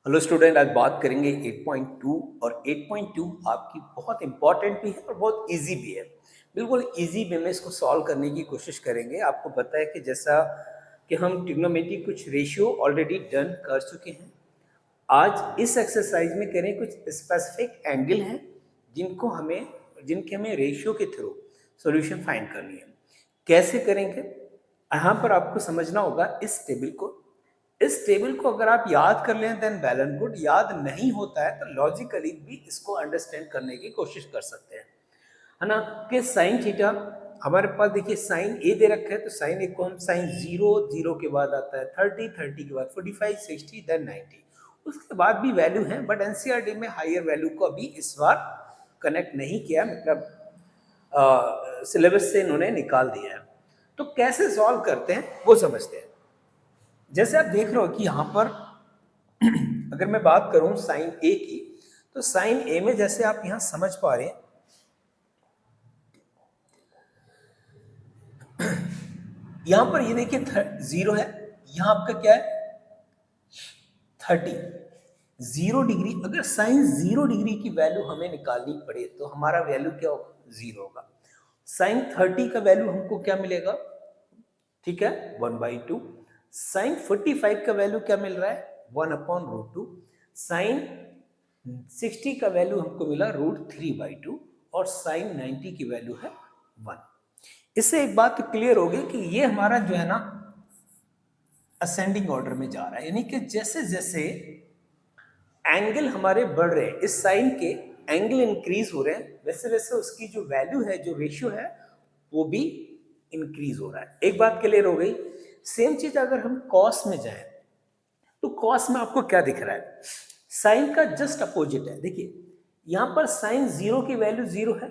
Hello student, आज बात करेंगे 8.2 और 8.2 आपकी बहुत इंपॉर्टेंट भी है और बहुत इजी भी है। बिल्कुल इजी वे में इसको सॉल्व करने की कोशिश करेंगे। आपको पता है कि जैसा कि हम ट्रिग्नोमेट्री कुछ रेशियो ऑलरेडी डन कर चुके हैं। आज इस एक्सरसाइज में करें कुछ स्पेसिफिक एंगल हैं जिनके हमें रेशियो के थ्रू सॉल्यूशन फाइंड करनी है। कैसे करेंगे, यहाँ पर आपको समझना होगा इस टेबल को अगर आप याद कर लें देन वेल एंड गुड। याद नहीं होता है तो लॉजिकली भी इसको अंडरस्टैंड करने की कोशिश कर सकते हैं, है ना। कि साइन थीटा हमारे पास देखिए साइन ए दे रखा है, तो साइन ए को हम साइन 0 के बाद आता है 30 के बाद 45 60 देन 90। उसके बाद भी वैल्यू है, बट एनसीईआरटी में हायर वैल्यू को अभी इस बार कनेक्ट नहीं किया, मतलब सिलेबस से इन्होंने निकाल दिया है। तो कैसे सॉल्व करते हैं वो समझते हैं। जैसे आप देख रहे हो कि यहाँ पर अगर मैं बात करूं साइन ए की, तो साइन ए में जैसे आप यहां समझ पा रहे हैं, यहां पर ये देखिए 0 है, यहां आपका क्या है 30। 0 डिग्री, अगर साइन 0 डिग्री की वैल्यू हमें निकालनी पड़े तो हमारा वैल्यू क्या होगा, 0 होगा। साइन 30 का वैल्यू हमको क्या मिलेगा, ठीक है 1/2। साइन 45 का वैल्यू क्या मिल रहा है 1/√2। साइन 60 का वैल्यू हमको मिला √3/2 और साइन 90 की वैल्यू है 1। इससे एक बात तो क्लियर होगी कि ये हमारा जो है ना असेंडिंग ऑर्डर में जा रहा है, यानी कि जैसे जैसे एंगल हमारे बढ़ रहे हैं, इस साइन के एंगल इंक्रीज हो रहे हैं, वैसे वैसे उसकी जो वैल्यू है, जो रेशियो है, वो भी इंक्रीज हो रहा है। एक बात क्लियर हो गई। सेम चीज अगर हम कॉस में जाएं तो कॉस में आपको क्या दिख रहा है, साइन का जस्ट अपोजिट है। देखिए यहां पर साइन 0 की वैल्यू 0 है,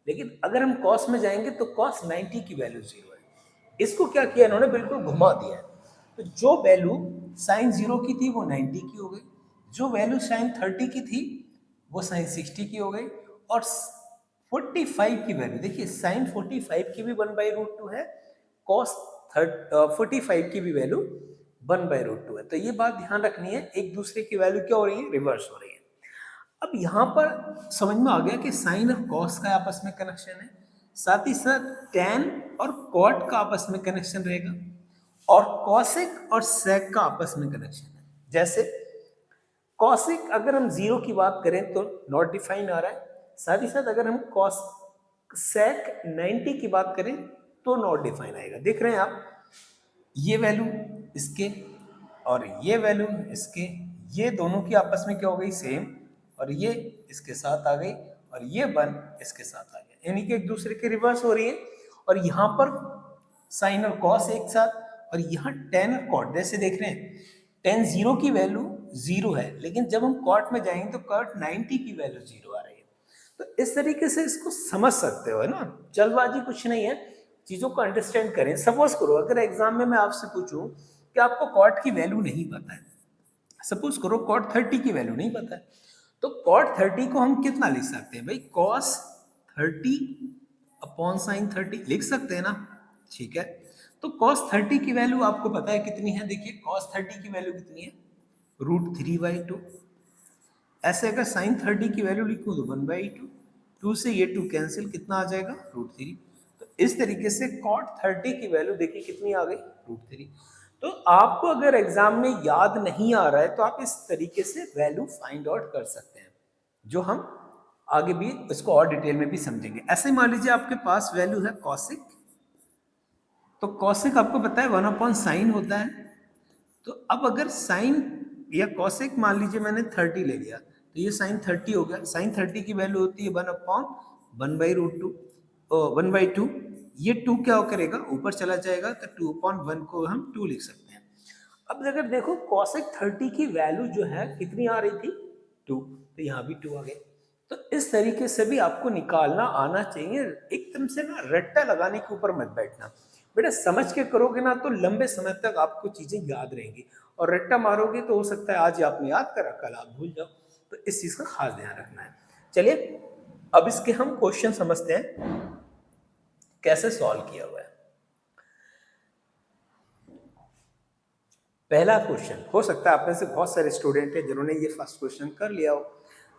लेकिन अगर हम कॉस में जाएंगे तो कॉस 90 की वैल्यू 0 है। इसको क्या किया इन्होंने, बिल्कुल घुमा दिया है। तो जो वैल्यू साइन 0 की थी वो 90 की हो गई, जो वैल्यू साइन 30 की थी वो साइन 60 की हो गई, और 45 की वैल्यू देखिए साइन 45 की भी 1/√2 है, कॉस 45 की भी वैल्यू 1/√2 है। तो ये बात ध्यान रखनी है, एक दूसरे की वैल्यू क्या हो रही है, रिवर्स हो रही है। अब यहाँ पर समझ में आ गया कि साइन और कॉस का आपस में कनेक्शन है, साथ ही साथ टैन और कॉट का आपस में कनेक्शन रहेगा, और कॉसेक और सेक का आपस में कनेक्शन है। जैसे कॉसिक अगर हम 0 की बात करें तो नॉट डिफाइन आ रहा है, साथ ही साथ अगर हम कॉस सेक 90 की बात करें तो नॉट डिफाइन आएगा। देख रहे हैं आप, ये वैल्यू इसके और ये वैल्यू इसके, ये दोनों की आपस में क्या हो गई, सेम, और ये इसके साथ आ गई और ये 1 इसके साथ आ गया, यानी कि एक दूसरे के रिवर्स हो रही है। और यहाँ पर साइन और कॉस एक साथ, और यहाँ टेन और कॉट, जैसे देख रहे हैं टेन 0 की वैल्यू 0 है, लेकिन जब हम कॉट में जाएंगे तो कॉट 90 की वैल्यू 0 आ रही है। तो इस तरीके से इसको समझ सकते हो, है ना। जल्दबाजी कुछ नहीं है, चीजों को अंडरस्टैंड करें। सपोज करो अगर एग्जाम में मैं आपसे पूछूं कि आपको कॉट की वैल्यू नहीं पता है, सपोज करो कॉट 30 की वैल्यू नहीं पता है, तो कॉट 30 को हम कितना लिख सकते हैं भाई, कॉस 30 अपॉन साइन 30 लिख सकते हैं ना, ठीक है। तो कॉस 30 की वैल्यू आपको पता है कितनी है, देखिए कॉस 30 की वैल्यू कितनी है, √3/2। ऐसे अगर साइन 30 की वैल्यू लिखूं तो 1/2, 2 से ये 2 कैंसिल, कितना आ जाएगा √3। तो इस तरीके से कॉट 30 की वैल्यू देखिए कितनी आ गई, √3। तो आपको अगर एग्जाम में याद नहीं आ रहा है तो आप इस तरीके से वैल्यू फाइंड आउट कर सकते हैं, जो हम आगे भी इसको और डिटेल में भी समझेंगे। ऐसे ही मान लीजिए आपके पास वैल्यू है कॉसिक, तो कॉसिक आपको पता है 1/sin होता है। तो अब अगर साइन या कॉसेक मान लीजिए मैंने 30 ले लिया, तो ये साइन 30 हो गया। साइन 30 की वैल्यू होती है 1/1/√2, 1/2। ये 2 क्या करेगा, ऊपर चला जाएगा, तो 2/1 को हम 2 लिख सकते हैं। अब अगर देखो कॉसेक 30 की वैल्यू जो है कितनी आ रही थी, 2, तो यहाँ भी 2 आ गए। तो इस तरीके से भी आपको निकालना आना चाहिए, एकदम से ना रट्टा लगाने के ऊपर मत बैठना। बेटा समझ के करोगे ना तो लंबे समय तक आपको चीजें याद रहेंगी, और रट्टा मारोगे तो हो सकता है आज आपने याद करा कल आप भूल जाओ। तो इस चीज का खास ध्यान रखना है। चलिए अब इसके हम क्वेश्चन समझते हैं कैसे सॉल्व किया हुआ है। पहला क्वेश्चन, हो सकता है आप में से बहुत सारे स्टूडेंट हैं जिन्होंने ये फर्स्ट क्वेश्चन कर लिया हो,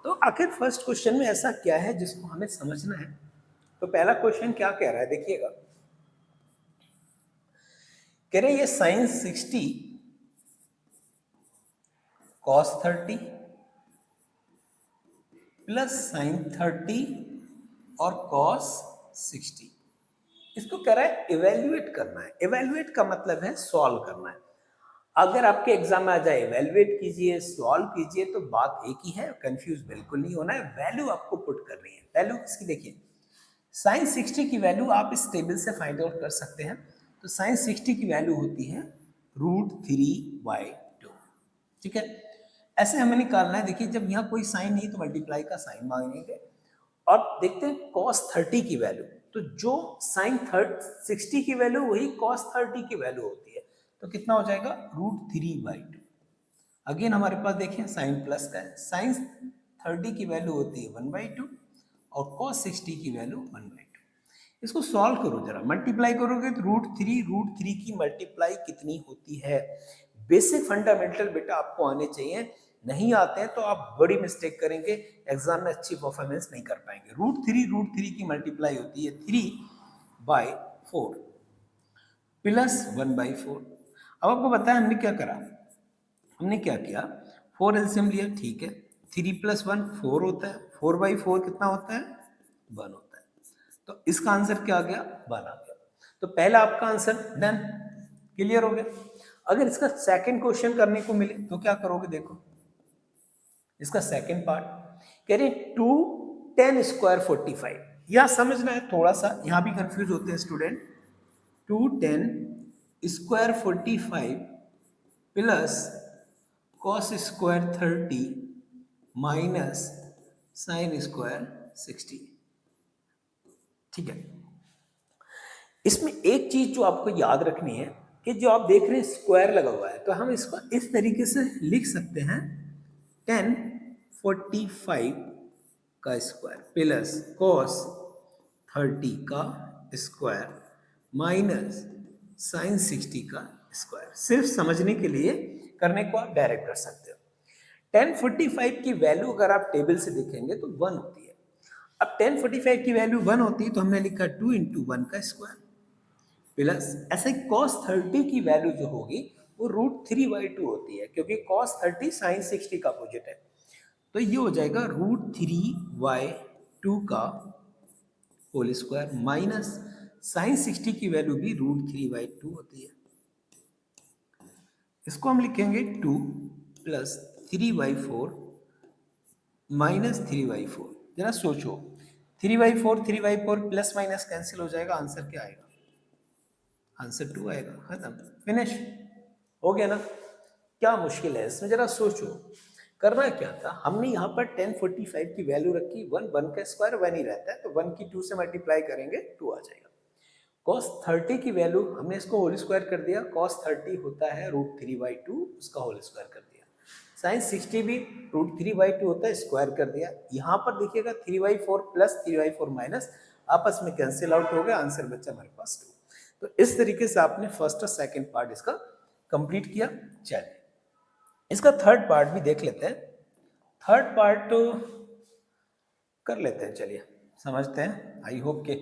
तो आखिर फर्स्ट क्वेश्चन में ऐसा क्या है जिसको हमें समझना है। तो पहला क्वेश्चन क्या कह रहा है, देखिएगा, कह रहे ये साइन 60 कॉस 30 प्लस साइन 30 और कॉस 60, इसको कह रहा है इवेल्युएट करना है। इवेल्युएट का मतलब है सॉल्व करना है। अगर आपके एग्जाम में आ जाए इवेल्युएट कीजिए, सॉल्व कीजिए, तो बात एक ही है, कंफ्यूज बिल्कुल नहीं होना है। वैल्यू आपको पुट करनी है। वैल्यू किसकी, देखिए साइन 60 की वैल्यू आप इस टेबल से फाइंड आउट कर सकते हैं। तो साइन 60 की वैल्यू होती है √3/2, ठीक है। ऐसे हमें निकालना है। देखिए जब यहाँ कोई साइन नहीं तो मल्टीप्लाई का साइन मांगेंगे। और देखते हैं कॉस 30 की वैल्यू, तो जो साइन 60 की वैल्यू वही कॉस 30 की वैल्यू होती है। तो कितना हो जाएगा √3/2। अगेन हमारे पास देखें साइन प्लस का है, साइन 30 की वैल्यू होती है 1/2 और कॉस 60 की वैल्यू 1/2। इसको सॉल्व करो जरा, मल्टीप्लाई करोगे तो √3 की मल्टीप्लाई कितनी होती है। बेसिक फंडामेंटल बेटा आपको आने चाहिए, नहीं आते हैं तो आप बड़ी मिस्टेक करेंगे, एग्जाम में अच्छी परफॉर्मेंस नहीं कर पाएंगे। √3 की मल्टीप्लाई होती है 3/4 प्लस 1/4। अब आपको बताया हमने क्या करा, हमने क्या किया, 4 एलसीएम लिया, ठीक है। 3 + 1 4 होता है, 4/4 कितना होता है 1 होता है। तो इसका आंसर क्या आ गया 1 आ गया। तो पहला आपका आंसर डन, क्लियर हो गया। अगर इसका सेकंड क्वेश्चन करने को मिले तो क्या करोगे, देखो इसका सेकंड पार्ट कह रहे 2 10² 45। यह समझना है थोड़ा सा, यहां भी कंफ्यूज होते हैं student. 2 10² 45 plus cos square 30 minus sine square 60, ठीक है। इसमें एक चीज जो आपको याद रखनी है कि जो आप देख रहे हैं स्क्वायर लगा हुआ है, तो हम इसको इस तरीके से लिख सकते हैं 1045 का स्क्वायर प्लस कॉस 30 का स्क्वायर माइनस साइन 60 का स्क्वायर। सिर्फ समझने के लिए करने को आप डायरेक्ट कर सकते हो। 1045 की वैल्यू अगर आप टेबल से देखेंगे तो 1 होती है। अब 1045 की वैल्यू 1 होती है तो हमने लिखा 2 × 1 का स्क्वायर प्लस ऐसे cos 30 की वैल्यू जो होगी वो √3/2 होती है, क्योंकि cos 30 sin 60 का अपोजिट है। तो ये हो जाएगा √3/2 का होल स्क्वायर माइनस साइन 60 की वैल्यू भी √3/2 होती है। इसको हम लिखेंगे 2 + 3/4 माइनस 3/4। जरा सोचो 3/4 प्लस माइनस कैंसिल हो जाएगा, आंसर क्या आएगा, आंसर 2 आएगा, खत्म, फिनिश हो गया ना। क्या मुश्किल है इसमें, जरा सोचो। करना क्या था, हमने यहाँ पर 1045 की वैल्यू रखी, 1 का स्क्वायर 1 ही रहता है, तो 1 की 2 से मल्टीप्लाई करेंगे 2 आ जाएगा। cos 30 की वैल्यू हमने इसको होल स्क्वायर कर दिया, cos 30 होता है √3/2, उसका होल स्क्वायर कर दिया। साइन 60 भी √3/2 होता है, स्क्वायर कर दिया। यहाँ पर देखिएगा 3/4 प्लस 3/4 माइनस आपस में कैंसिल आउट हो गया, आंसर बचा हमारे पास 2। तो इस तरीके से आपने फर्स्ट और सेकंड पार्ट इसका कंप्लीट किया। चलिए इसका थर्ड पार्ट भी देख लेते हैं। थर्ड पार्ट तो कर लेते हैं, चलिए समझते हैं। आई होप कि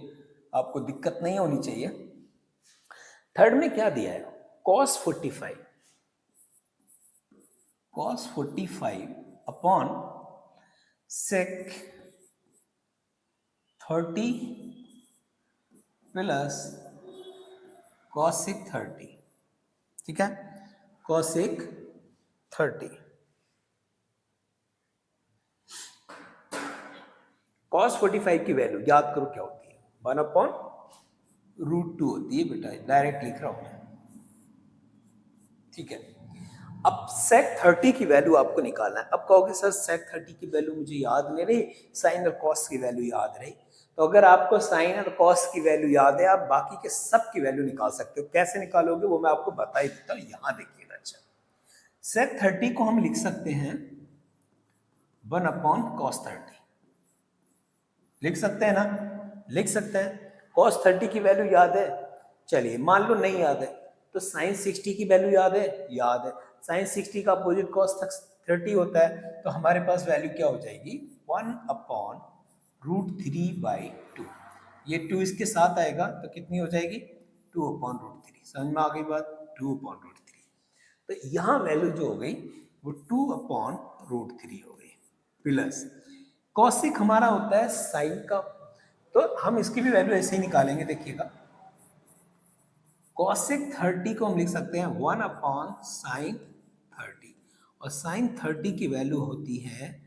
आपको दिक्कत नहीं होनी चाहिए। थर्ड में क्या दिया है, cos 45 upon sec 30 plus cosec 30, ठीक है, cosec 30। cos 45 की वैल्यू याद करो क्या होती है, 1/√2 होती है बेटा, डायरेक्ट लिख रहा हूं मैं, ठीक है। अब sec 30 की वैल्यू आपको निकालना है। अब कहोगे सर sec 30 की वैल्यू मुझे याद नहीं रही, साइन और cos की वैल्यू याद रही। तो अगर आपको साइन और cos की वैल्यू याद है, आप बाकी के सब की वैल्यू निकाल सकते हो। कैसे निकालोगे वो मैं आपको बता ही देता हूँ, यहां देखिएगा। अच्छा, sec 30 को हम लिख सकते हैं 1/cos 30, लिख सकते हैं ना, लिख सकते हैं। cos 30 की वैल्यू याद है, चलिए मान लो नहीं याद है तो साइन 60 की वैल्यू याद है? याद है। साइन 60 का अपोजिट कॉस 30 होता है, तो हमारे पास वैल्यू क्या हो जाएगी? 1/√3/2। ये 2 इसके साथ आएगा तो कितनी हो जाएगी? 2/√3। समझ में आ गई बात? 2/√3। तो यहाँ वैल्यू जो हो गई वो 2/√3 हो गई। प्लस कॉसिक हमारा होता है साइन का, तो हम इसकी भी वैल्यू ऐसे ही निकालेंगे। देखिएगा, कॉसिक 30 को हम लिख सकते हैं 1/sin30, और साइन 30 की वैल्यू होती है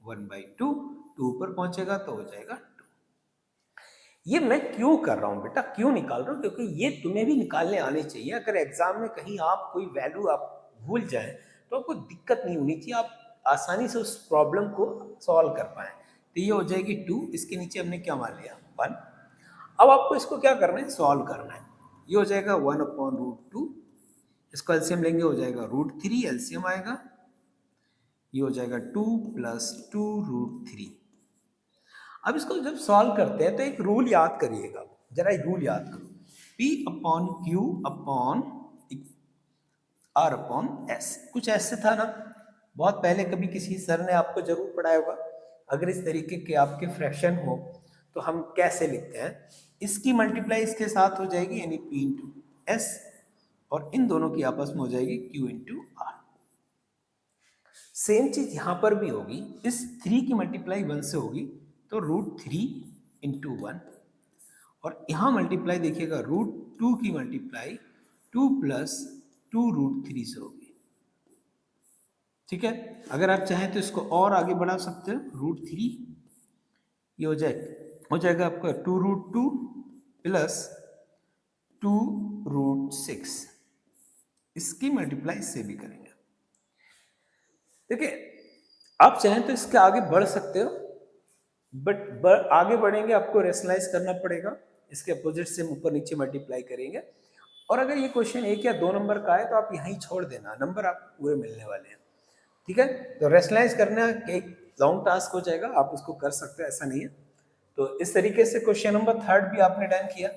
1/2। 2 पर पहुंचेगा तो हो जाएगा 2। ये मैं क्यों कर रहा हूं बेटा, क्यों निकाल रहा हूं? क्योंकि ये तुम्हें भी निकालने आने चाहिए। अगर एग्जाम में कहीं आप कोई वैल्यू आप भूल जाए तो आपको दिक्कत नहीं होनी चाहिए, आप आसानी से उस प्रॉब्लम को सॉल्व कर पाए। तो ये हो जाएगी 2, इसके नीचे हमने क्या मान लिया? 1। अब आपको इसको क्या करना है? सॉल्व करना है। ये हो जाएगा 1/√2, इसको एलसीएम लेंगे हो जाएगा √3, एलसीएम आएगा, ये हो जाएगा 2 + 2√3। अब इसको जब सॉल्व करते हैं तो एक रूल याद करिएगा, जरा एक रूल याद करो, P/Q/R/S। कुछ ऐसे था ना, बहुत पहले कभी किसी सर ने आपको जरूर पढ़ाया होगा। अगर इस तरीके के आपके फ्रैक्शन हो तो हम कैसे लिखते हैं? इसकी मल्टीप्लाई इसके साथ हो जाएगी, यानी P/S, और इन दोनों की आपस में हो जाएगी Q/R। सेम चीज यहां पर भी होगी। इस 3 की मल्टीप्लाई 1 से होगी तो √3 × 1, और यहां मल्टीप्लाई देखिएगा √2 की मल्टीप्लाई 2 + 2√3 से होगी। ठीक है, अगर आप चाहें तो इसको और आगे बढ़ा सकते हो, √3, ये हो जाएगा आपका 2√2 + 2√6। इसकी मल्टीप्लाई इससे भी करेंगे। देखिए, आप चाहें तो इसके आगे बढ़ सकते हो, बट आगे बढ़ेंगे आपको रेशनलाइज करना पड़ेगा। इसके अपोजिट से ऊपर नीचे मल्टीप्लाई करेंगे, और अगर ये क्वेश्चन 1 या 2 नंबर का है तो आप यहीं छोड़ देना, नंबर आपको पूरे मिलने वाले हैं। ठीक है, तो रेशनलाइज करना एक लॉन्ग टास्क हो जाएगा, आप उसको कर सकते हो, ऐसा नहीं है। तो इस तरीके से क्वेश्चन नंबर 3 भी आपने डन किया।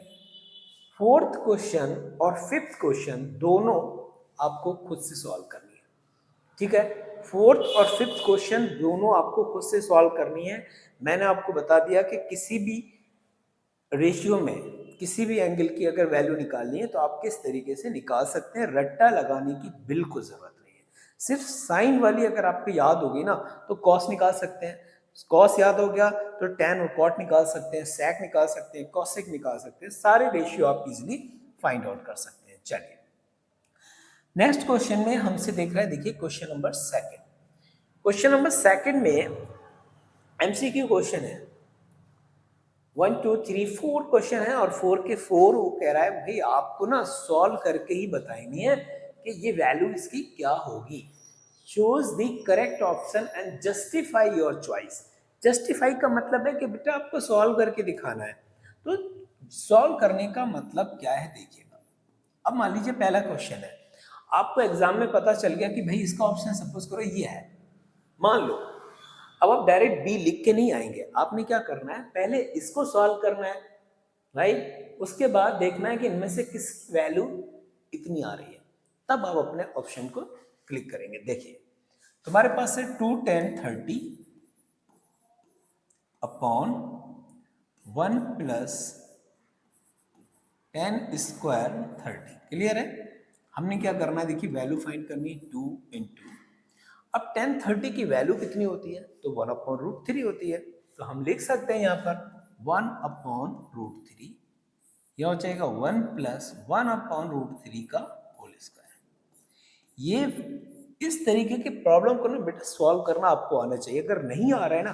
4th क्वेश्चन और 5th क्वेश्चन दोनों आपको खुद से सॉल्व करनी है। ठीक है, 4th और 5th क्वेश्चन दोनों आपको खुद से सॉल्व करनी है। मैंने आपको बता दिया कि किसी भी रेशियो में किसी भी एंगल की अगर वैल्यू निकालनी है तो आप किस तरीके से निकाल सकते हैं, रट्टा लगाने की बिल्कुल जरूरत नहीं है। सिर्फ साइन वाली अगर आपको याद होगी ना तो कॉस निकाल सकते हैं, कॉस याद हो गया तो टैन और कॉट निकाल सकते हैं, सेक निकाल सकते हैं, कॉसेक निकाल सकते हैं, सारे रेशियो आप इजीली फाइंड आउट कर सकते हैं। चलिए नेक्स्ट क्वेश्चन में हमसे देख रहा है, देखिए क्वेश्चन नंबर 2। क्वेश्चन नंबर 2 में एमसीक्यू क्वेश्चन है। 1 2 3 4 क्वेश्चन है, और 4 के 4 वो कह रहा है भाई आपको ना सॉल्व करके ही बतानी है कि ये वैल्यू इसकी क्या होगी। Choose the correct option and justify your choice. Justify का मतलब है कि बेटा आपको सॉल्व करके दिखाना है। तो सॉल्व करने का मतलब क्या है देखिएगा। अब मान लीजिए पहला क्वेश्चन है, आपको एग्जाम में पता चल गया कि भाई इसका ऑप्शन सपोज करो ये है, मान लो। अब आप डायरेक्ट बी लिख के नहीं आएंगे, आपने क्या करना है, पहले इसको सॉल्व करना है, राइट। उसके बाद देखना है कि इनमें से किस वैल्यू इतनी आ रही है, तब आप अपने ऑप्शन को क्लिक करेंगे। देखिए तुम्हारे पास है 2 10 30 अपॉन 1 + 10² 30। क्लियर है? हमने क्या करना है, देखिए वैल्यू फाइंड करनी है 2 × अब 10 30 की वैल्यू कितनी होती है, तो 1/√3 होती है। तो हम लिख सकते हैं यहाँ पर 1/√3, यह हो जाएगा 1 + 1/√3 का होल स्क्वायर। ये इस तरीके के प्रॉब्लम को ना बेटा सॉल्व करना आपको आना चाहिए। अगर नहीं आ रहा है ना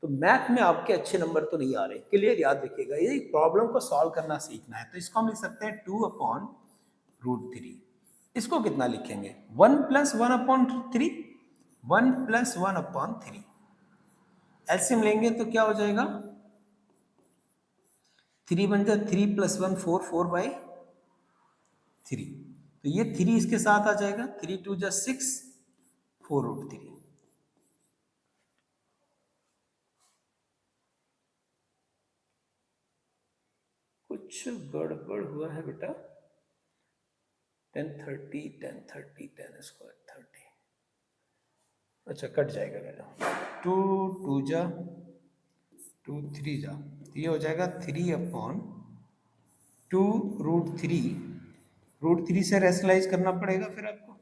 तो मैथ में आपके अच्छे नंबर तो नहीं आ रहे। क्लियर, याद रखिएगा, ये प्रॉब्लम को सॉल्व करना सीखना है। तो इसको हम लिख सकते हैं 2/√3। इसको कितना लिखेंगे, 1 + 1/3, 1 + 1/3। एलसीएम लेंगे तो क्या हो जाएगा, 3 बन जाए, 3 + 1 4, 4/3। तो ये 3 इसके साथ आ जाएगा, 3 2 जा 6, 4√3। कुछ गड़बड़ हुआ है बेटा, 1030 1030 10 स्क्वायर 30, अच्छा कट जाएगा मेरा, 2 2 जा 2 3 जा, तो ये हो जाएगा 3/2 √3, √3 से रेशनलाइज करना पड़ेगा फिर आपको,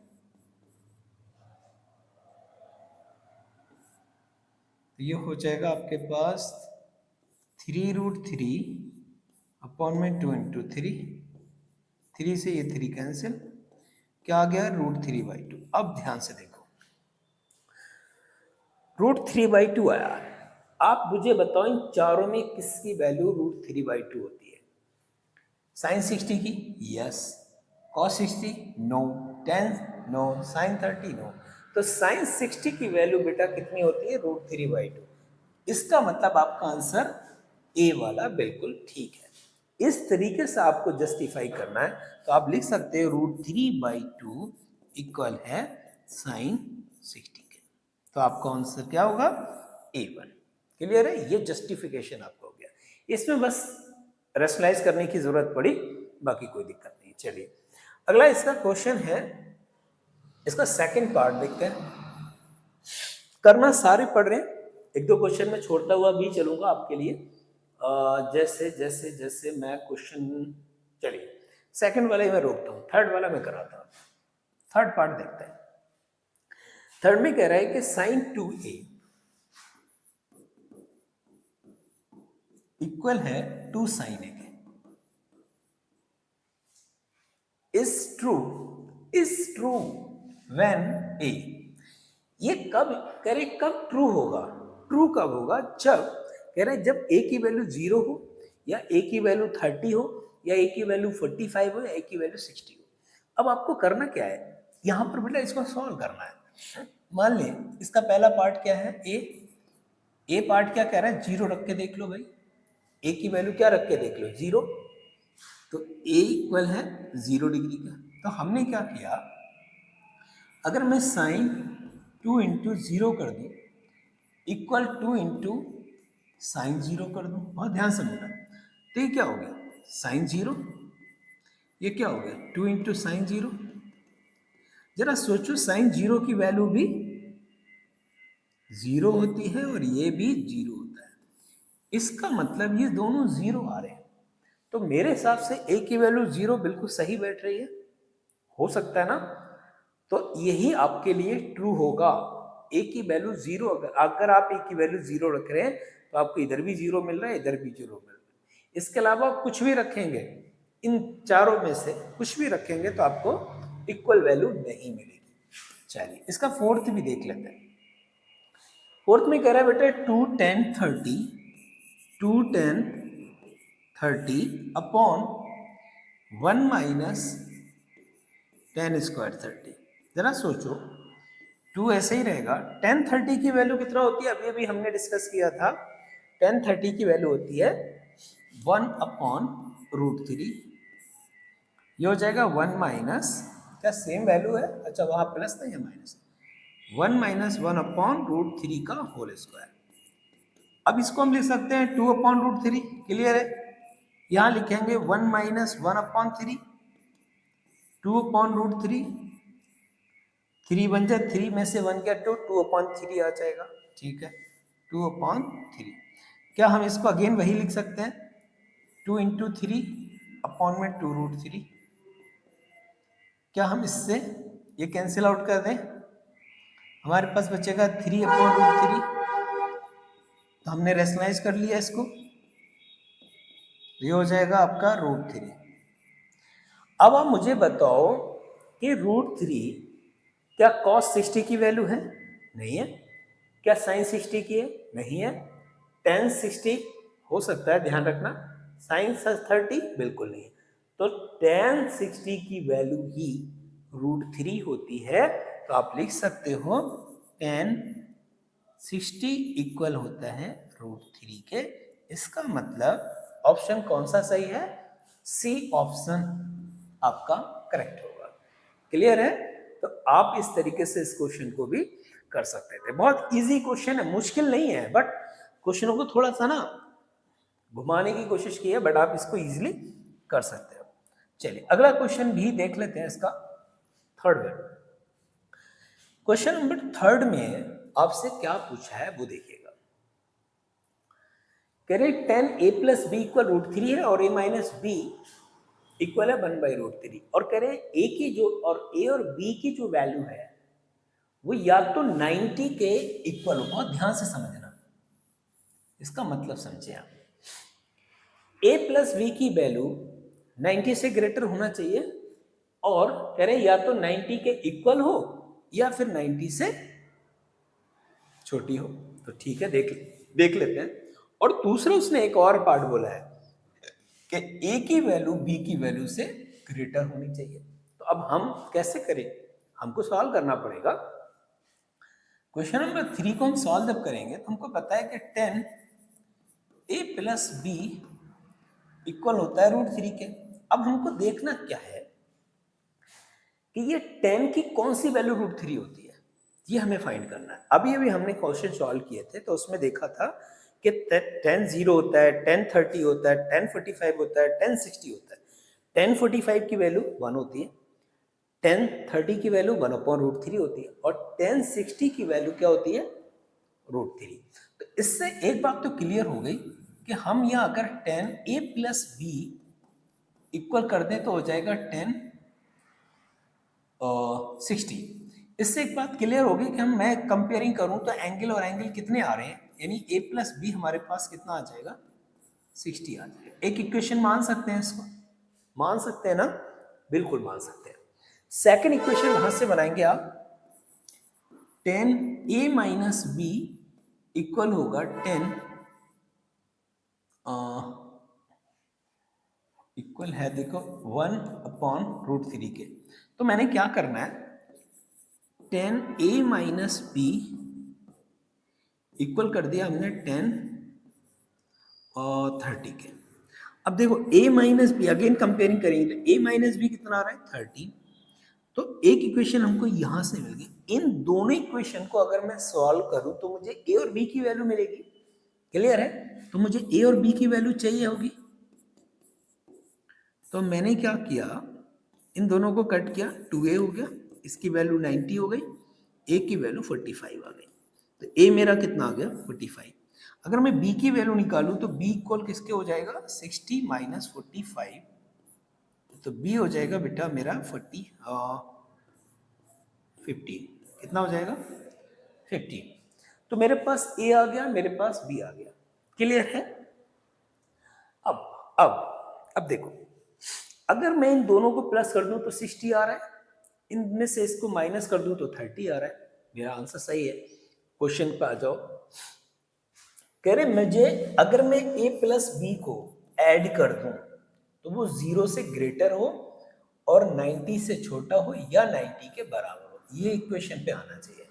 तो ये हो जाएगा आपके पास 3√3/2 × 3 से ये 3 कैंसिल, क्या आ गया √3/2। अब ध्यान से देखो, √3/2 आया, आप मुझे बताओ इन चारों में किसकी वैल्यू √3/2 होती है? sin 60 की yes, cos 60 no, tan no, sin 30 no, तो sin 60 की वैल्यू बेटा कितनी होती है √3/2। इसका मतलब आपका आंसर ए वाला बिल्कुल ठीक है। इस तरीके से आपको जस्टिफाई करना है, तो आप लिख सकते हो √3/2 इक्वल है sin 60 के, तो आपका आंसर क्या होगा A1। क्लियर है, ये जस्टिफिकेशन आपका हो गया, इसमें बस रेशनलाइज करने की जरूरत पड़ी, बाकी कोई दिक्कत नहीं। चलिए अगला इसका क्वेश्चन है, इसका सेकंड पार्ट देखते हैं। करना सारे पढ़ रहे हैं, एक दो क्वेश्चन में छोड़ता हुआ भी चलूंगा आपके लिए, जैसे जैसे जैसे मैं क्वेश्चन, चलिए सेकंड वाले मैं रोकता हूँ, थर्ड वाला मैं कराता हूँ। थर्ड पार्ट देखते हैं। थर्ड में कह रहा है कि sin 2a इक्वल है 2 sin a के, इज ट्रू व्हेन a, ये कब कह रहे, कब ट्रू होगा? ट्रू कब होगा? जब कह रहे जब a की वैल्यू 0 हो, या a की वैल्यू 30 हो, या a की वैल्यू 45 हो, या a की वैल्यू 60 हो। अब आपको करना क्या है, यहां पर बेटा इसको सॉल्व करना है। मान लें इसका पहला पार्ट क्या है, ए पार्ट क्या कह रहा है, 0 रख के देख लो भाई, ए की वैल्यू क्या रख के देख लो 0, तो ए इक्वल है 0 डिग्री का। तो हमने क्या किया, अगर मैं साइन 2 × 0 कर दूं इक्वल 2 × साइन 0 कर दूं, बहुत ध्यान से बोला, तो ये क्या हो गया साइन 0, ये क्या हो गया 2 × साइन 0। जरा सोचो, साइन 0 की वैल्यू भी 0 होती है और ये भी 0 होता है, इसका मतलब ये दोनों 0 आ रहे हैं, तो मेरे हिसाब से ए की वैल्यू 0 बिल्कुल सही बैठ रही है, हो सकता है ना? तो यही आपके लिए ट्रू होगा, ए की वैल्यू 0, अगर आप ए की वैल्यू 0 रख रहे हैं तो आपको इधर भी 0 मिल रहा है, इधर भी 0 मिल रहा है। इसके अलावा आप कुछ भी रखेंगे, इन चारों में से कुछ भी रखेंगे तो आपको इक्वल वैल्यू नहीं मिलेगी। चलिए इसका फोर्थ भी देख लेते हैं। फोर्थ में कह रहा है बेटा 2 10 30 2 10 30 अपॉन 1 माइनस 10 स्क्वायर 30। जरा सोचो, 2 ऐसे ही रहेगा, 10 30 की वैल्यू कितना होती है, अभी अभी हमने डिस्कस किया था, 10 30 की वैल्यू होती है 1/√3, ये हो जाएगा 1 माइनस, क्या सेम वैल्यू है, अच्छा वहां प्लस था या माइनस, 1 माइनस 1/√3 का होल स्क्वायर। अब इसको हम लिख सकते हैं 2/√3, क्लियर है, यहां लिखेंगे 1 माइनस 1/3, 2/√3, 3 बन जाए, 3 में से 1 गया 2, 2/3 आ जाएगा, ठीक है 2/3। क्या हम इसको अगेन वही लिख सकते हैं 2 × 3 अपॉन में 2√3, क्या हम इससे ये कैंसिल आउट कर दें, हमारे पास बचेगा 3/√3, तो हमने रेशनलाइज कर लिया इसको, ये हो जाएगा आपका √3। अब आप मुझे बताओ कि √3 क्या cos 60 की वैल्यू है? नहीं है। क्या sin 60 की है? नहीं है। tan 60 हो सकता है, ध्यान रखना, sin 30 बिल्कुल नहीं है। तो tan 60 की वैल्यू ही √3 होती है, तो आप लिख सकते हो tan 60 इक्वल होता है √3 के। इसका मतलब ऑप्शन कौन सा सही है? सी ऑप्शन आपका करेक्ट होगा। क्लियर है? तो आप इस तरीके से इस क्वेश्चन को भी कर सकते थे। बहुत इजी क्वेश्चन है, मुश्किल नहीं है, बट क्वेश्चनों को थोड़ा सा ना घुमाने की कोशिश की है, बट आप इसको इजीली कर सकते हो। चलिए अगला क्वेश्चन भी देख लेते हैं इसका। Third one. Question number third में आपसे क्या पूछा है वो देखिएगा। कह रहे 10a प्लस बी इक्वल √3 है और a माइनस बी इक्वल है 1/√3, और कह रहे a की जो और a और b की जो वैल्यू है वो या तो 90 के इक्वल हो। बहुत ध्यान से समझना, इसका मतलब समझे आप। a प्लस बी की वैल्यू 90 से ग्रेटर होना चाहिए, और कह रहे या तो 90 के इक्वल हो या फिर 90 से छोटी हो। तो ठीक है, देख लेते हैं। और दूसरा उसने एक और पार्ट बोला है कि a की वैल्यू b की वैल्यू से ग्रेटर होनी चाहिए। तो अब हम कैसे करें, हमको सॉल्व करना पड़ेगा। क्वेश्चन नंबर 3 को हम सॉल्व जब करेंगे तो हमको पता है कि 10a प्लस बी इक्वल होता है √3 के। अब हमको देखना क्या है कि ये 10 की कौन सी वैल्यू √3 होती है, ये हमें फाइंड करना है। अभी अभी हमने क्वेश्चन सॉल्व किए थे तो उसमें देखा था कि 10 0 होता है, 10 30 होता है, 10 45 होता है, 10 60 होता है। 10 45 की वैल्यू 1 होती है, 10 30 की वैल्यू 1/√3 होती है, और 10 60 की वैल्यू क्या होती है, √3। तो इससे एक बात तो क्लियर हो गई कि हम यहाँ अगर 10a प्लस बी इक्वल कर दें तो हो जाएगा 10 60। इससे एक बात क्लियर होगी कि मैं कंपेयरिंग करूं तो एंगल और एंगल कितने आ रहे हैं, यानी a प्लस बी हमारे पास कितना आ जाएगा, 60 आ जाएगा। एक इक्वेशन मान सकते हैं, इसको मान सकते हैं ना, बिल्कुल मान सकते हैं। सेकंड इक्वेशन वहां से बनाएंगे आप, 10a माइनस बी इक्वल होगा 10 इक्वल है, देखो 1/√3 के। तो मैंने क्या करना है, 10a माइनस बी इक्वल कर दिया हमने 10 और 30 के। अब देखो a minus B, again comparing करेंगे तो a माइनस बी कितना आ रहा है, 13। तो एक इक्वेशन हमको यहां से मिल गई। इन दोनों इक्वेशन को अगर मैं सॉल्व करूं तो मुझे a और b की वैल्यू मिलेगी, क्लियर है। तो मुझे a और b की वैल्यू चाहिए होगी, तो मैंने क्या किया, इन दोनों को कट किया, 2a हो गया, इसकी वैल्यू 90 हो गई, a की वैल्यू 45 आ गई। तो a मेरा कितना आ गया, 45। अगर मैं b की वैल्यू निकालूं तो b इक्वल किसके हो जाएगा, 60 माइनस 45। तो b हो जाएगा बेटा मेरा 15 कितना हो जाएगा, 15। तो मेरे पास a आ गया, मेरे पास b आ गया, क्लियर है। अब देखो, अगर मैं इन दोनों को प्लस कर दूं तो 60 आ रहा है, इनमें से इसको माइनस कर दूं तो 30 आ रहा है। मेरा आंसर सही है। क्वेश्चन पे आ जाओ। कह रहे मुझे अगर मैं a प्लस बी को ऐड कर दूं तो वो 0 से ग्रेटर हो और 90 से छोटा हो या 90 के बराबर हो, ये इक्वेशन पे आना चाहिए।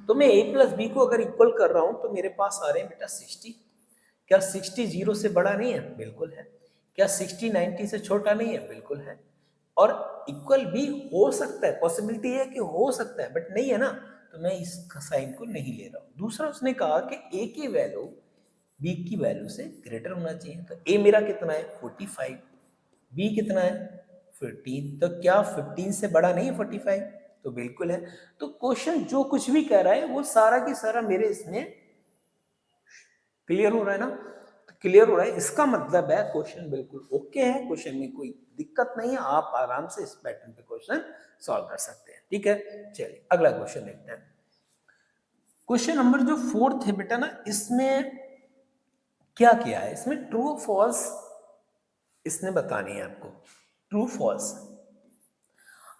तो मैं a प्लस बी को अगर इक्वल कर रहा हूं तो मेरे पास आ रहे हैं बेटा 60। क्या 60 0 से बड़ा नहीं है, बिल्कुल है। क्या 60 90 से छोटा नहीं है, बिल्कुल है। और इक्वल भी हो सकता है, पॉसिबिलिटी है कि हो सकता है, बट नहीं है ना, तो मैं इस साइन को नहीं ले रहा हूं। दूसरा उसने कहा कि a की वैल्यू b की वैल्यू से ग्रेटर होना चाहिए। तो a मेरा कितना है, 45, b कितना है, 15। तो क्या 15 से बड़ा नहीं है 45, तो बिल्कुल है। तो क्वेश्चन जो कुछ भी कह रहा है वो सारा की सारा मेरे इसमें क्लियर हो रहा है ना, तो क्लियर हो रहा है, इसका मतलब है क्वेश्चन बिल्कुल ओके है, क्वेश्चन में कोई दिक्कत नहीं है, आप आराम से इस पैटर्न पे क्वेश्चन सॉल्व कर सकते हैं। ठीक है, चलिए अगला क्वेश्चन देखते हैं। क्वेश्चन नंबर जो 4 है बेटा ना, इसमें क्या किया है, इसमें ट्रू फॉल्स इसने बतानी है आपको, ट्रू फॉल्स।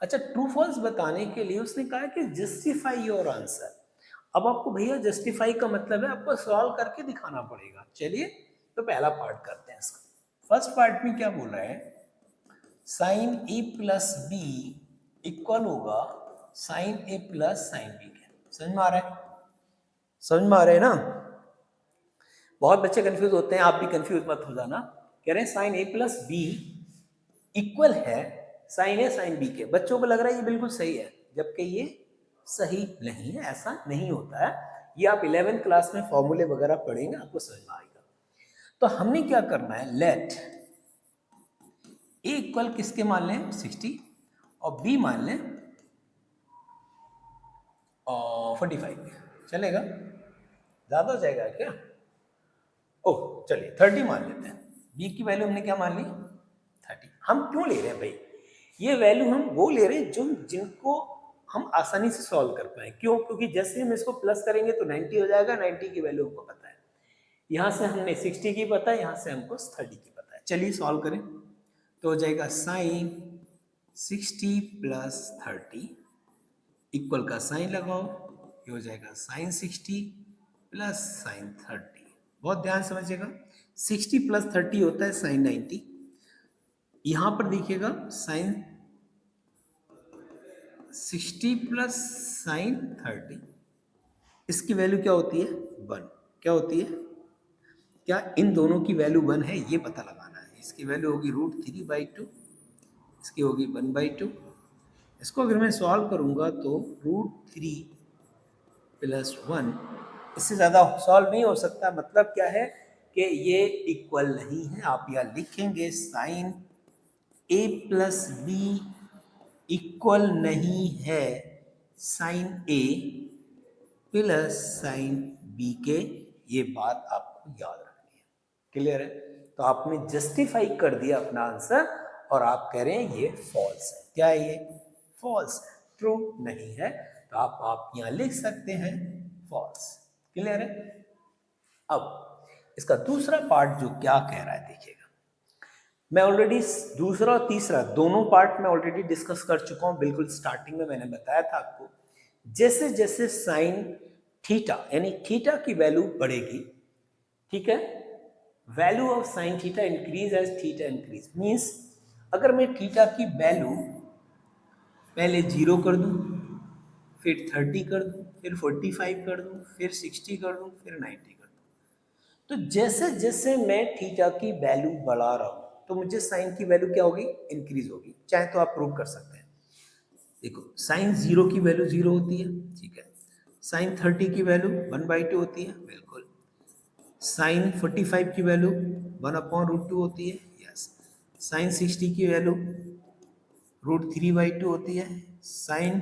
अच्छा, ट्रू फॉल्स बताने के लिए उसने कहा कि जस्टिफाई योर आंसर। अब आपको भैया जस्टिफाई का मतलब है आपको सॉल्व करके दिखाना पड़ेगा। चलिए तो पहला पार्ट करते हैं इसका। फर्स्ट पार्ट में क्या बोल रहा है, साइन ए प्लस बी इक्वल होगा साइन ए प्लस साइन बी के। समझ में आ रहा है, समझ में आ रहा है ना। बहुत बच्चे कंफ्यूज होते हैं, आप भी कंफ्यूज मत हो जाना। कह रहे हैं साइन ए प्लस बी इक्वल है साइन ए साइन बी के। बच्चों को लग रहा है ये बिल्कुल सही है, जबकि ये सही नहीं है, ऐसा नहीं होता है। ये आप 11th क्लास में फॉर्मूले वगैरह पढ़ेंगे, आपको समझ में आएगा। तो हमने क्या करना है, लेट ए इक्वल किसके मान लें, 60, और बी मान लें और 45 चलेगा, ज़्यादा हो जाएगा क्या? ओह चलिए 30 मान लेते हैं। बी की वैल्यू हमने क्या मान ली? 30। हम क्यों ले रहे हैं भाई? ये वैल्यू हम वो ले रहे हैं जो जिनको हम आसानी से सॉल्व कर पाए। क्यों? क्योंकि जैसे हम इसको प्लस करेंगे तो 90 हो जाएगा, 90 की वैल्यू हमको पता है, यहाँ से हमने 60 की पता है, यहाँ से हमको 30 की पता है। चलिए सॉल्व करें तो हो जाएगा साइन 60 प्लस 30 इक्वल का साइन लगाओ, ये हो जाएगा साइन 60 प्लस साइन 30। बहुत ध्यान समझिएगा, 60 प्लस 30 होता है साइन 90। यहां पर देखिएगा साइन 60 प्लस साइन 30, इसकी वैल्यू क्या होती है? 1। क्या होती है? क्या इन दोनों की वैल्यू 1 है? ये पता लगाना है। इसकी वैल्यू होगी √3/2, इसकी होगी 1/2। इसको अगर मैं सॉल्व करूंगा तो √3 प्लस 1, इससे ज़्यादा सॉल्व नहीं हो सकता। मतलब क्या है कि ये इक्वल नहीं है। आप यहाँ लिखेंगे साइन ए प्लस बी इक्वल नहीं है साइन ए प्लस साइन बी के। ये बात आपको याद रखनी है। क्लियर है? तो आपने जस्टिफाई कर दिया अपना आंसर और आप कह रहे हैं ये फॉल्स है। क्या है ये? फॉल्स है, ट्रू नहीं है। तो आप यहाँ लिख सकते हैं फॉल्स। क्लियर है? अब इसका दूसरा पार्ट जो क्या कह रहा है देखिएगा। मैं ऑलरेडी दूसरा और तीसरा दोनों पार्ट में ऑलरेडी डिस्कस कर चुका हूं। बिल्कुल स्टार्टिंग में मैंने बताया था आपको, जैसे जैसे साइन थीटा यानी थीटा की वैल्यू बढ़ेगी, ठीक है, value of sine theta increase as theta increase. Means अगर मैं थीटा की वैल्यू पहले 0 कर दूं, फिर 30 कर दूं, फिर 45 कर दूं, फिर 60 कर दूं, फिर 90 कर दूं, तो जैसे जैसे मैं थीटा की वैल्यू बढ़ा रहा हूं तो मुझे साइन की वैल्यू क्या होगी? इंक्रीज होगी। चाहे तो आप प्रूव कर सकते हैं। देखो साइन 0 की वैल्यू 0 होती है, ठीक है। साइन 30 की वैल्यू 1/2 होती है, बिल्कुल। साइन 45 की वैल्यू 1/√2 होती है, यस। साइन 60 की वैल्यू √3/2 होती है। साइन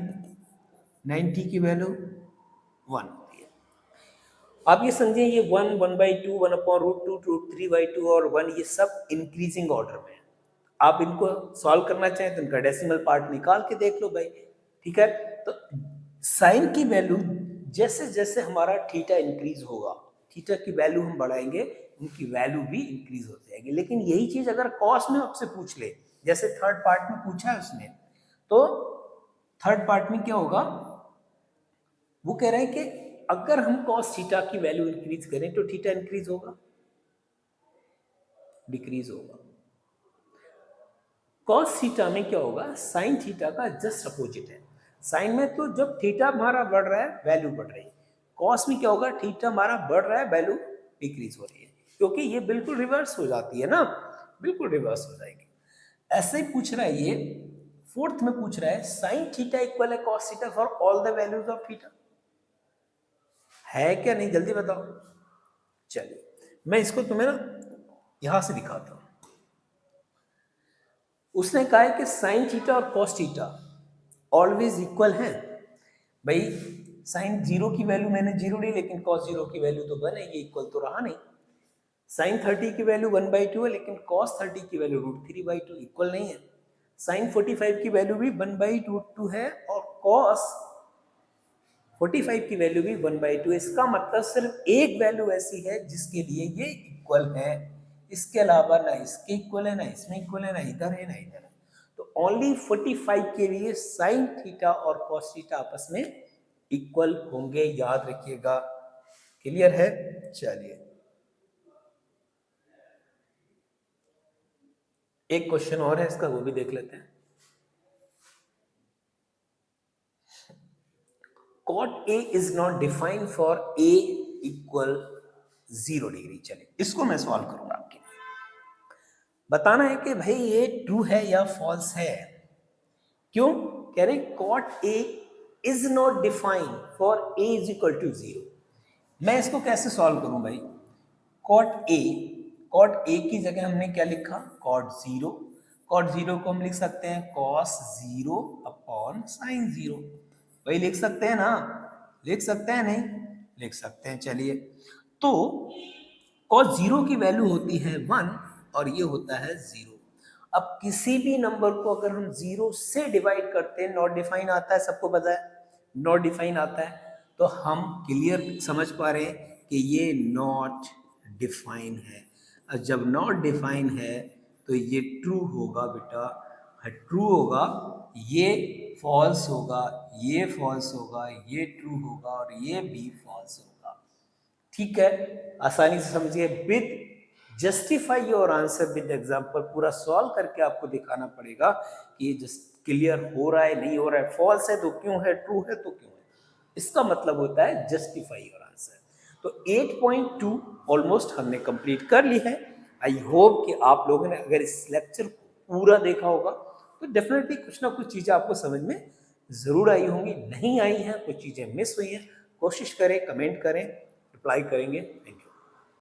90 की वैल्यू 1 होती है। आप ये समझिए, ये 1, 1/2, 1/√2, √3/2 और 1, ये सब इंक्रीजिंग ऑर्डर में है। आप इनको सॉल्व करना चाहें तो इनका डेसिमल पार्ट निकाल के देख लो भाई, ठीक है। तो साइन की वैल्यू जैसे जैसे हमारा थीटा इंक्रीज होगा, थीटा की वैल्यू हम बढ़ाएंगे, उनकी वैल्यू भी इंक्रीज हो जाएगी। लेकिन यही चीज अगर कॉस में आपसे पूछ ले, जैसे थर्ड पार्ट में पूछा है उसने, तो थर्ड पार्ट में क्या होगा? वो कह रहे हैं कि अगर हम कॉस थीटा की वैल्यू इंक्रीज करें तो थीटा इंक्रीज होगा, डिक्रीज होगा। कॉस थीटा में क्या होगा? साइन थीटा का जस्ट अपोजिट है। साइन में तो जब थीटा हमारा बढ़ रहा है वैल्यू बढ़ रही है, कॉस में क्या होगा? थीटा हमारा बढ़ रहा है वैल्यू डिक्रीज हो रही है, क्योंकि ये बिल्कुल रिवर्स हो जाती है ना, बिल्कुल रिवर्स हो जाएगी। ऐसे ही पूछ रहा है ये, फोर्थ में पूछ रहा है साइन थीटा इक्वल है cos theta for all the values of theta. है क्या? नहीं, जल्दी बताओ। चलिए मैं इसको तुम्हें ना यहां से दिखाता हूं। उसने कहा है कि साइन थीटा और कॉस थीटा ऑलवेज इक्वल है। भाई साइन 0 की वैल्यू मैंने 0 ली, लेकिन कॉस 0 की वैल्यू तो 1 है, ये इक्वल तो रहा नहीं। साइन 30 की वैल्यू 1/2 है, लेकिन कॉस 30 की वैल्यू √3/2, इक्वल नहीं है। साइन 45 की वैल्यू भी 1/√2 है और कॉस 45 की वैल्यू भी 1/2। इसका मतलब सिर्फ एक वैल्यू ऐसी है जिसके लिए ये इक्वल है, इसके अलावा ना इसके इक्वल है, ना इसमें इक्वल है, ना इधर है, ना इधर है। तो ओनली 45 के लिए साइन थीटा और कॉस थीटा आपस में इक्वल होंगे, याद रखिएगा। क्लियर है? चलिए एक क्वेश्चन और है इसका, वो भी देख लेते हैं। cot A is not defined for A equal 0 degree. चलिए इसको मैं सॉल्व करूंगा आपके लिए। बताना है कि भाई ये ट्रू है या फॉल्स है। क्यों कह रहे? cot A is not defined for A is equal to 0। मैं इसको कैसे सॉल्व करूं भाई? cot A की जगह हमने क्या लिखा? cot 0। cot 0 को हम लिख सकते हैं cos 0 अपॉन sin 0, वही लिख सकते हैं ना। लिख सकते हैं नहीं? लिख सकते हैं, चलिए। तो cos जीरो की वैल्यू होती है 1 और ये होता है 0। अब किसी भी नंबर को अगर हम 0 से डिवाइड करते हैं, नॉट डिफाइन आता है, सबको पता है नॉट डिफाइन आता है, तो हम क्लियर समझ पा रहे हैं कि ये नॉट डिफाइन है। और जब नॉट डिफाइन है तो ये ट्रू होगा बेटा, ट्रू होगा, ये फॉल्स होगा, ये फॉल्स होगा, ये ट्रू होगा और ये भी फॉल्स होगा। ठीक है, आसानी से समझिए। With justify your answer with example, पूरा सॉल्व करके आपको दिखाना पड़ेगा कि ये जस्ट क्लियर हो रहा है, नहीं हो रहा है, फॉल्स है तो क्यों है, ट्रू है तो क्यों है। इसका मतलब होता है जस्टिफाई योर आंसर। तो 8.2 ऑलमोस्ट हमने कंप्लीट कर ली है। आई होप कि आप लोगों ने अगर इस लेक्चर को पूरा देखा होगा तो डेफिनेटली कुछ ना कुछ चीज़ें आपको समझ में ज़रूर आई होंगी। नहीं आई हैं, कुछ चीज़ें मिस हुई हैं, कोशिश करें, कमेंट करें, रिप्लाई करेंगे।